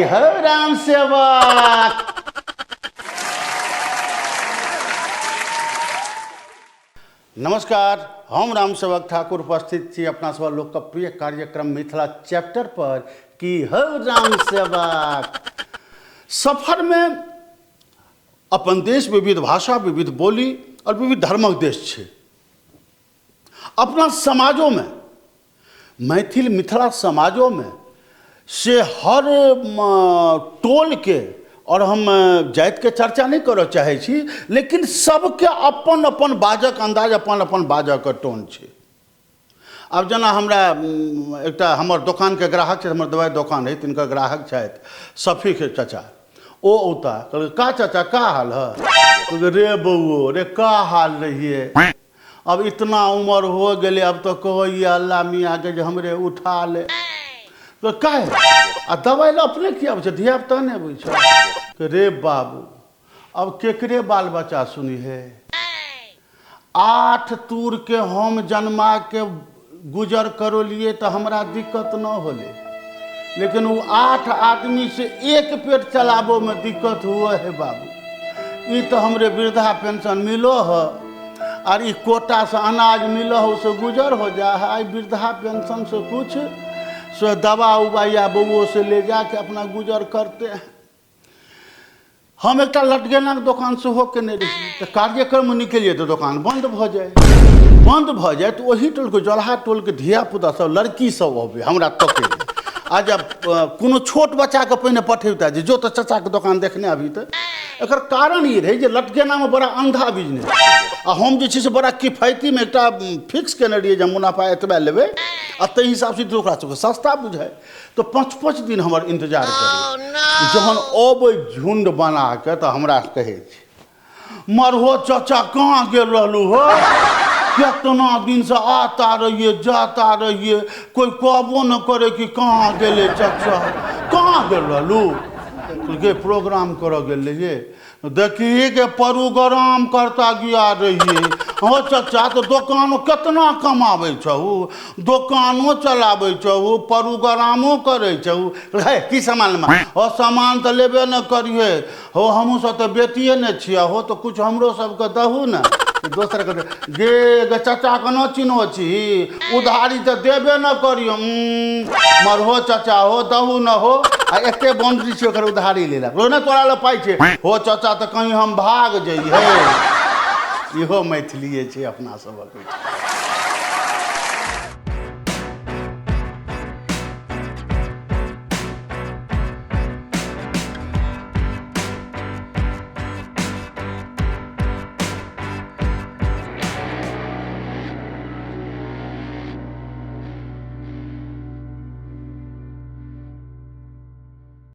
हो राम सेवक। नमस्कार, हम राम सेवक ठाकुर उपस्थित छी अपना सब लोकप्रिय कार्यक्रम मिथिला चैप्टर पर की हो राम सेवक। सफर में अपन देश विविध भाषा, विविध बोली और विविध धर्मक देश है। अपना समाजों में, मैथिल मिथिला समाजों में से हर टोल के, और हम जाति के चर्चा नहीं करऽ चाहे छी, लेकिन सबके अपन अपन बाजक अंदाज, अपन अपन बाजक टोन छै। अब जना हमरा एकटा हमर दुकान के ग्राहक छै, हमर दवाई दुकान है, तिनकर ग्राहक छथि शफीक चाचा। ओ औता कहलकै का चाचा का हाल है? रे बउओ रे का हाल रहिए, अब इतना उम्र हो गए, अब तो कहो ये अल्लाह मियाँ के जो हमरे उठा ले। तो कहे आ दवाई ला अपने किया बचे, धिया पुता नहीं बुझे। रे बाबू अब केकरे बाल बच्चा सुनी है। 8 तूर के हम जन्मा के गुजर करो लिए तो हमरा दिक्कत न होले, लेकिन वो 8 आदमी से एक पेट चलाबो में दिक्कत हुआ है बाबू। ये तो हमरे वृद्धा पेंशन मिलो है और ये कोटा से अनाज मिलो है, उसे गुजर हो जा है। वृद्धा पेंशन से कुछ सो दवा उबा या बउओ से ले जाके अपना गुजर करते हैं। हम एक लटगेना दुकान से होके नहीं रही, तो कार्यक्रम में निकलिए तो दुकान बंद भ जाए तो वही टोल के जलहा टोल के धिया पुता सब, लड़की सब अबे हमरा तके। आ जब कोनो छोट बच्चा के पहिने पठेता जो तो चाचा के दुकान देखने अभी तो एकर कारण ये रहे जे लटगेना में बड़ा अंधा बिजनेस, आ हम जे से बड़ा किफायती में एक फिक्स केने रहिए जे मुनाफा एतबा लेबे, आ ते हिसाब से ओकरा सबके सस्ता बुझाए। तो 5-5 दिन हमर इंतजार करे, जहन अबै झुंड बना के तो हमरा कहे मरहो चाचा कहाँ गेल रहलू हो, कितना दिन से आता रहिए जाता रहिए, कोई कहबो न करे कि कहाँ गेले चाचा, कहाँ गेल रहलू? के प्रोग्राम कर गेल रहिए, देखिए के प्रोग्राम करता गया रहिए। हो चाचा तो दुकानो कितना कमाबे छहु, दुकानो चलाबे छहु, प्रोग्रामो करे छहु। है की सामान में हो, सामान तो लेबे न करिए हो, हमहू सब तो बेटिए न छिया हो, तो कुछ हमरो सबके दहू न। दोसर के गे चाचा के न चिन्हो छी, उधारी तो देबे न करियो। मरहो चाचा हो दहू न हो, आ एके बाउंड्री से ओकर उधारी ले लो न, तोरा ले पाई छे हो चाचा तो कहीं हम भाग जाइए। इहो मैथिलीए छे अपना सबक।